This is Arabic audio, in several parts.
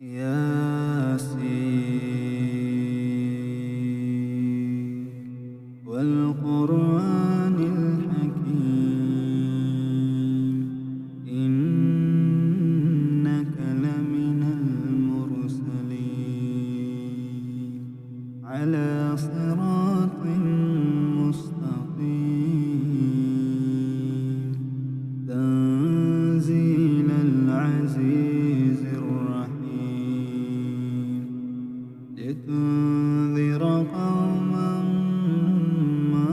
ياسين والقرآن الحكيم إنك لمن المرسلين على صراط مستقيم تنزيل العزيز الرحيم لتنذر قوما ما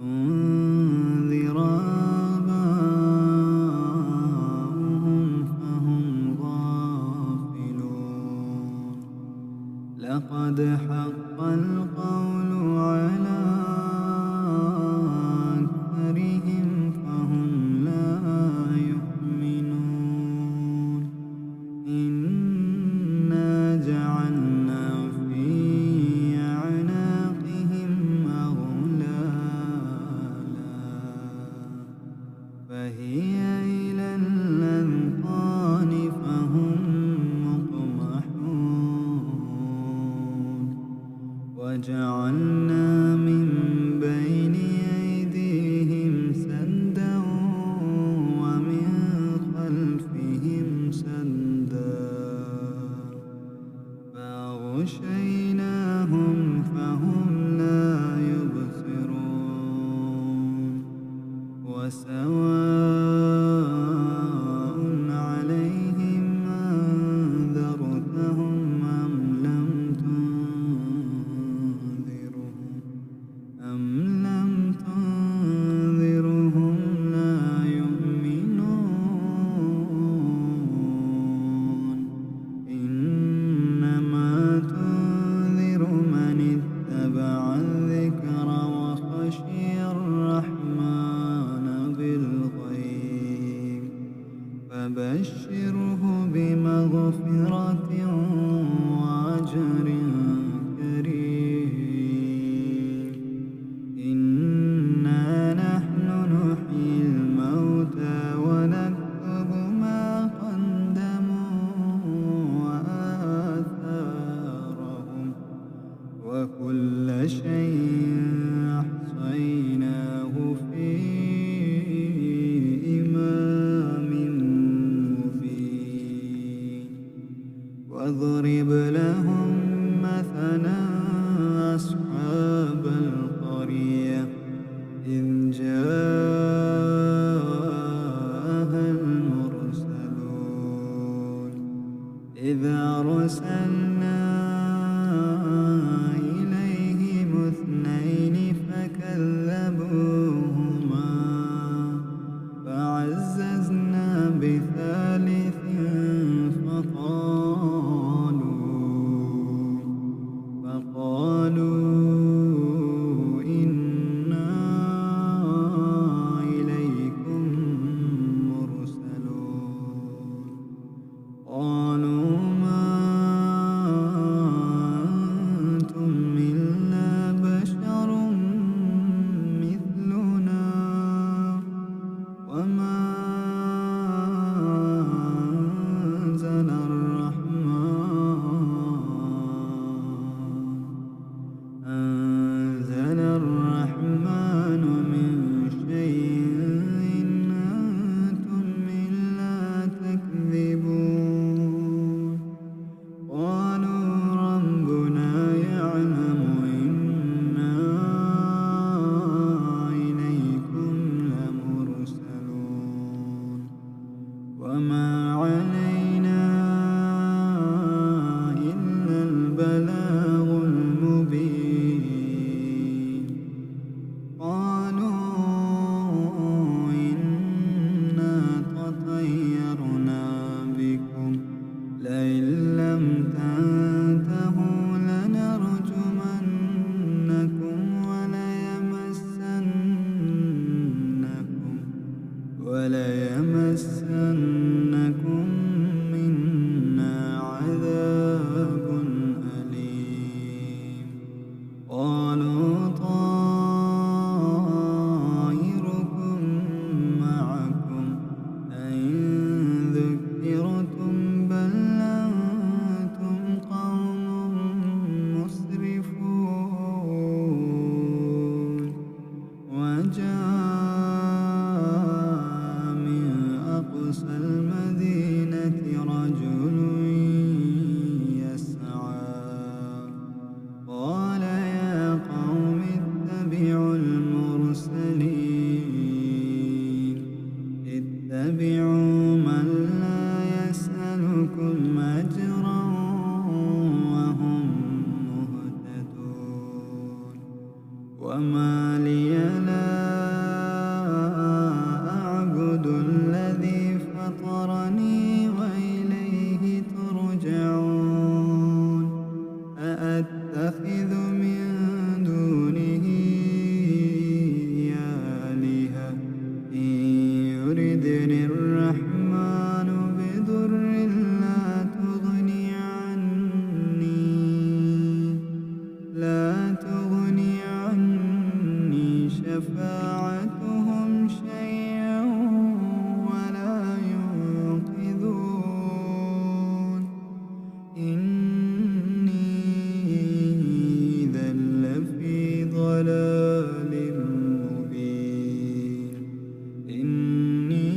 أنذر آباؤهم فهم غافلون لقد حق القول على أكثرهم فهم لا يؤمنون إنا جعلنا في أعناقهم أغلالا فهي إلى الأذقان فهم مقمحون وجعلنا من بين أيديهم سدا ومن خلفهم سدا فأغشيناهم فهم لا يبصرون وسواء عليهم أنذرتهم أم لم تنذرهم لا يؤمنون إنما تنذر من اتبع الذكر وخشي الرحمن بالغيب فبشره بمغفرة وأجر كريم إنا نحن نحيي الموتى ونكتب ما قدموا وآثارهم وكل شيء أحصيناه في إمام مبين واضرب لهم مثلا أصحاب القرية إذ جاءها المرسلون إذ أرسلنا إليهم اثنين فكذبوهما فعززنا بثالث فقالوا إنا إليكم مرسلون قالوا ما أنتم إلا بشر مثلنا وما أنزل الرحمن من شيء إن أنتم إلا تكذبون قالوا ربنا يعلم إنا إليكم لمرسلون وما علينا إلا البلاغ المبين قالوا إنا تطيرنا بكم لئن لم تنتهوا لنرجمنكم وليمسنكم منا عذاب أليم قالوا وما لي لا أعبد الذي فطرني وإليه ترجعون أأتخذ من دونه آلهة إن يردني الرحمن بضر لا تغني عني شفاعتهم شيئا ولا ينقذون إني إذا لفي ضلال مبين إني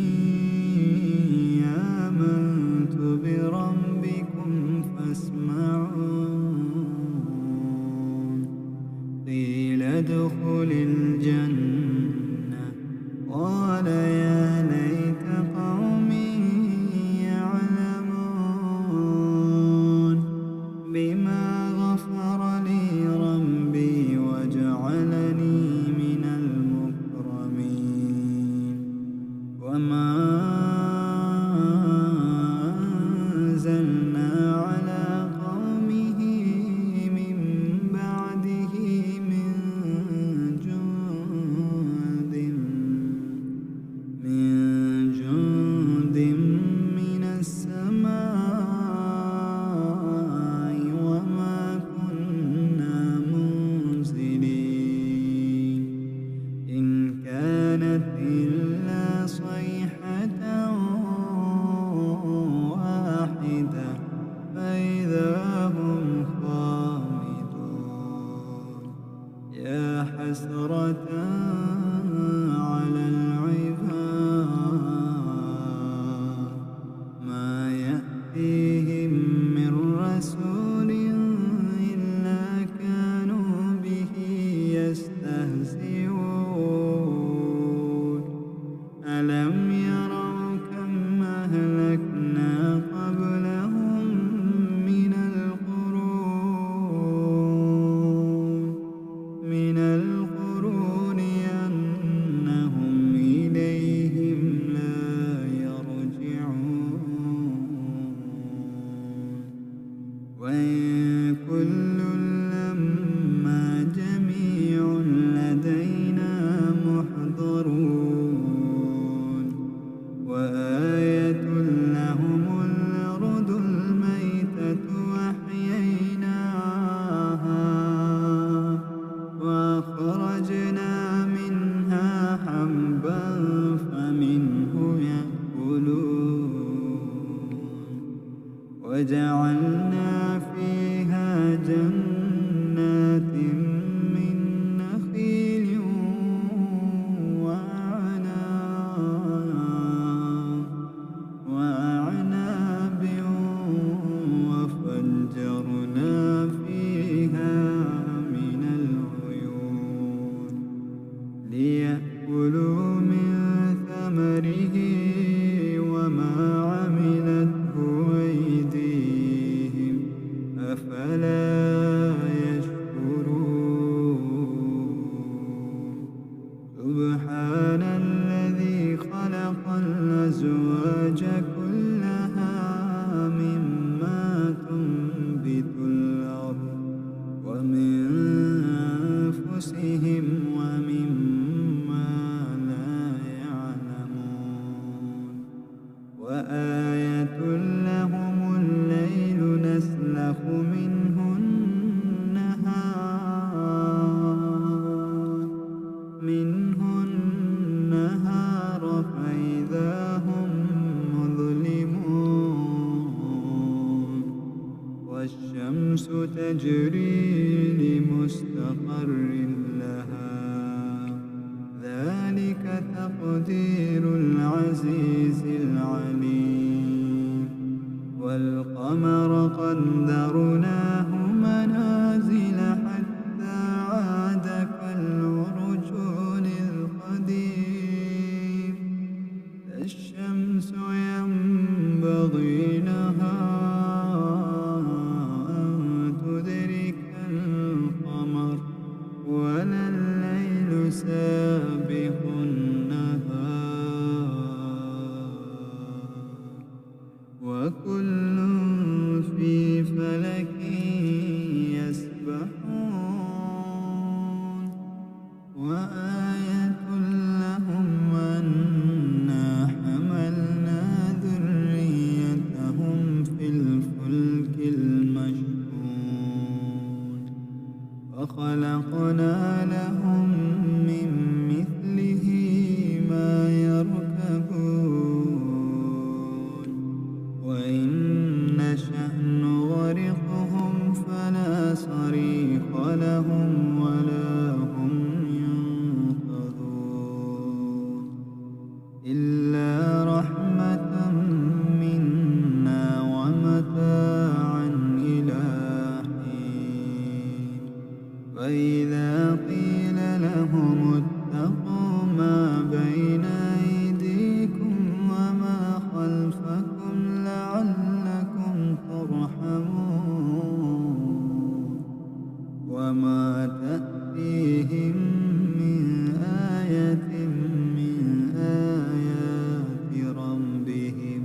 آمنت بربكم فاسمعون قيل ادخل الجنة قال يا ليت قومي يعلمون بما غفر لي ربي وجعلني من المكرمين وما أنزلنا على قومه من بعده من جند من السماء وما كنا منزلين إن كانت إلا صيحة واحدة فإذا هم خامدون يا حسرة على العباد ما يأتيهم من رسول إلا كانوا به يستهزئون ألم يروا كم أهلكنا قبلهم من القرون أنهم إليهم لا يرجعون وإن كل لما جميع لدينا محضرون وآية لهم الأرض الميتة أحييناها وأخرجنا منها حبا فمنه يأكلون وجعلنا فيها جنات من نخيل وأعناب وفجرنا فيها من العيون ليأكلوا من ثمره وما عملته أيديهم أفلا يشكرون سبحان الذي خلق الأزواج كلها مما تنبت الأرض ومن أنفسهم ومما لا يعلمون وآية لهم الليل نسلخ منه النهار فإذا هم مظلمون والشمس تجري لمستقر لها ذلك تقدير العزيز العليم والقمر قدرناه منازل حتى عاد كالعرجون القديم الشمس ينبغي لها أن تدرك القمر ولا سابق النهار وكل في فلك يسبحون وآية لهم أنا حملنا ذريتهم في الفلك المشحون وخلقنا لهم من مثله ما يركبون وإن نشأ نغرقهم فلا صريخ لهم ولا هم ينقذون إلا رحمة منا ومتاعا إلى حين فإذا قيل لهم اتقوا ما بين أيديكم وما خلفكم لعلكم ترحمون وما تأتيهم من آية من آيات ربهم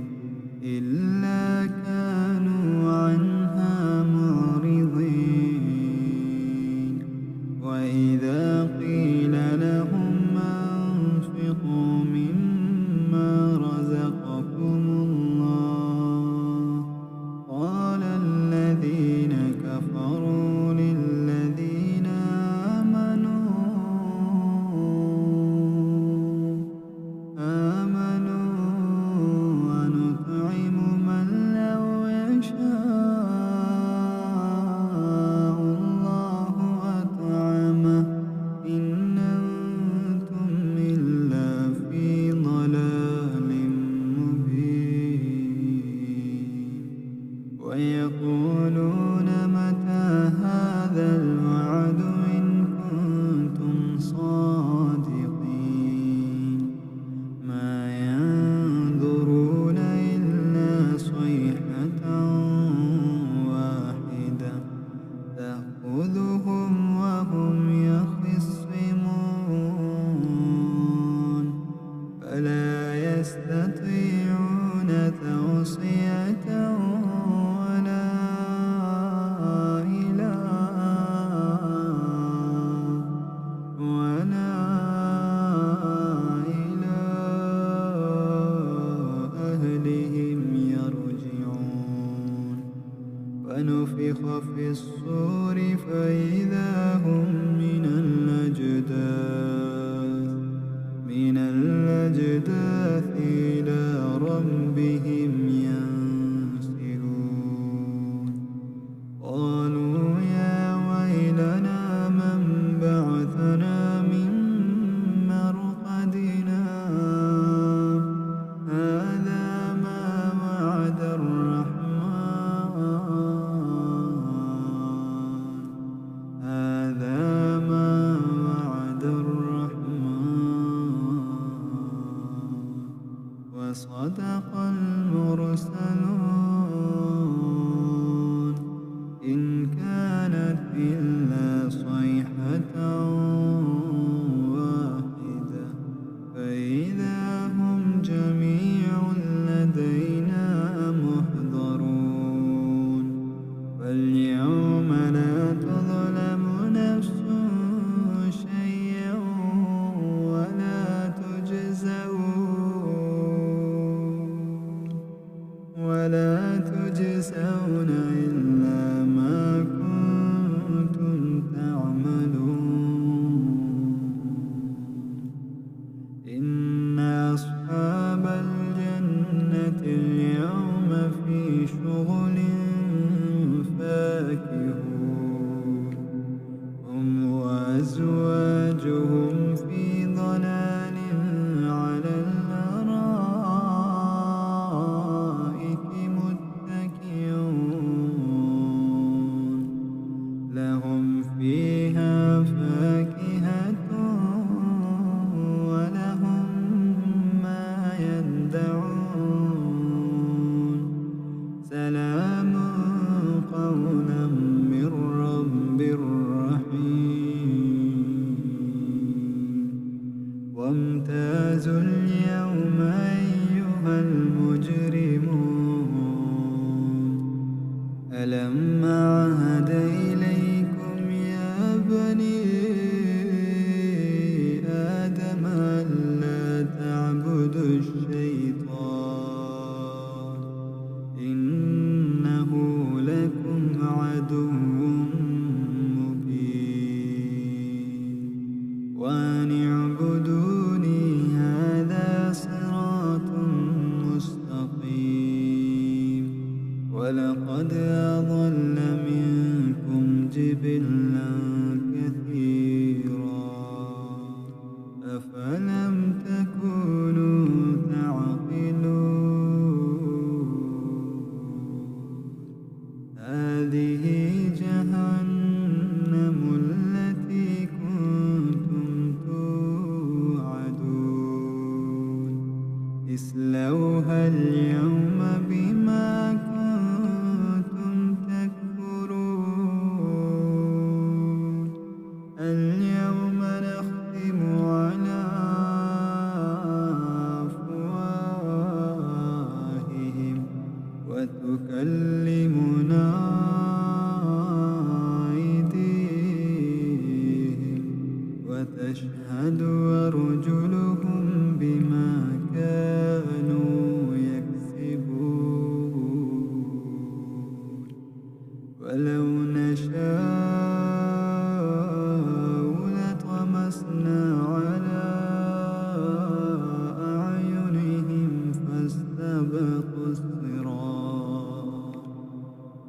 إلا كانوا عنها معرضين وإذا قيل لهم أنفقوا مما رزقكم الله قال الذين كفروا للذين آمنوا ونطعم من لو يشاء الله أطعمه إن أنتم إلا في ضلال مبين ويقولون متى هذا الوعد إن كنتم صادقين ما ينظرون إلا صيحة واحدة تأخذهم وهم يخصمون فلا يستطيعون توصية ولا إلى أهلهم يرجعون ونفخ في الصور فإذا هم من الأجداث إلى ربهم ينسلون قالوا يا ويلنا من بعثنا من مرقدنا هذا ما وعد الرحمن وصدق المرسلون إن كانت إلا صيحة واحدة فإذا هم جميع لدينا محضرون فاليوم لا تظلم نفس شيئا ولا تجزون إلا ما كنتم تعملون فامتازوا اليوم أيها المجرمون ألم أعهد إليكم يا بني آدم ألا تعبدوا الشيطان إنه لكم عدو مبين وأن اعبدوني هذا صراط مستقيم ولقد أضل منكم جبلا كثيرا أفلم تكونوا تعقلون هذه جهنم التي كنتم توعدون اصلوها اليوم بما كنتم تكفرون اليوم نختم على أفواههم وتكلمنا أيديهم وتشهد أرجلهم بما كانوا يكسبون ولو نشاء لطمسنا على أعينهم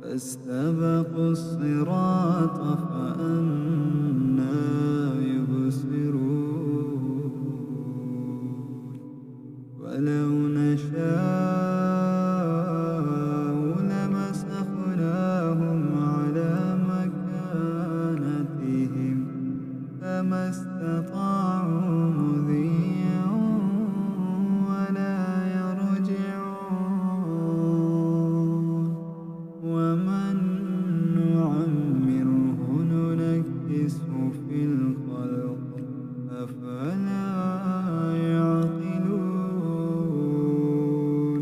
فاستبقوا الصراط فأنى يبصرون ولو نشاء لمسخناهم على مكانتهم فما استطاعوا مضيا ولا يرجعون ومن نعمره ننكسه في الخلق أفلا يعقلون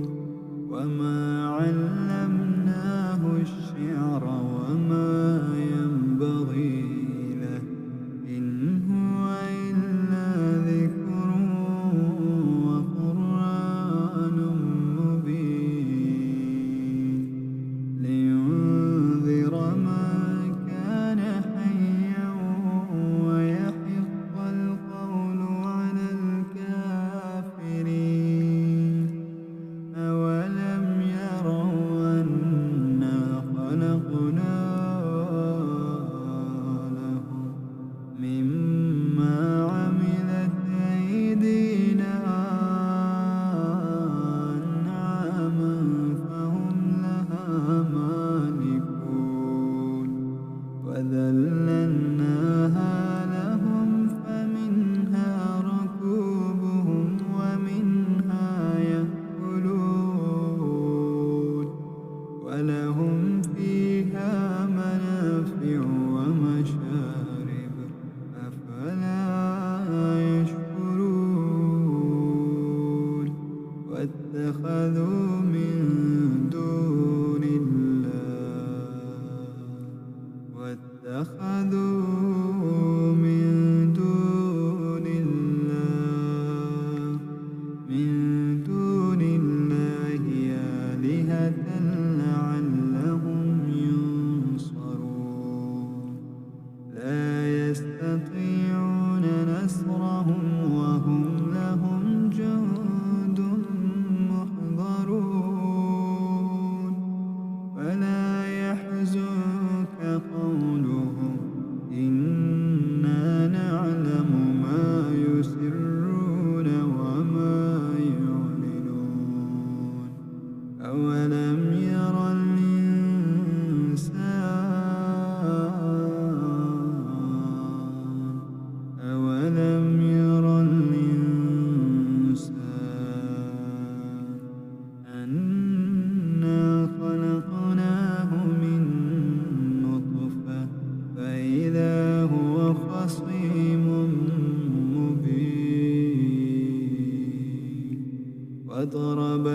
وما علمناه الشعر وما ينبغي له إن هو إلا ذكر وقرآن مبين لينذر من كان حيا ويحق القول على الكافرين أولم يروا أنا خلقنا لهم مما عملت أيدينا أنعاما فهم لها مالكون وذللناها لهم فمنها ركوبهم ومنها يأكلون ولهم فيها منافع ومشارب أفلا يشكرون واتخذوا من دون الله آلهة لعلهم ينصرون لا يستطيعون نصرهم وهم لهم جند محضرون فلا يحزنك قولهم إنا نعلم ما يسرون وما يعلنون أولم ير الإنسان أنا خلقناه من نطفة فإذا هو خصيم مبين وضرب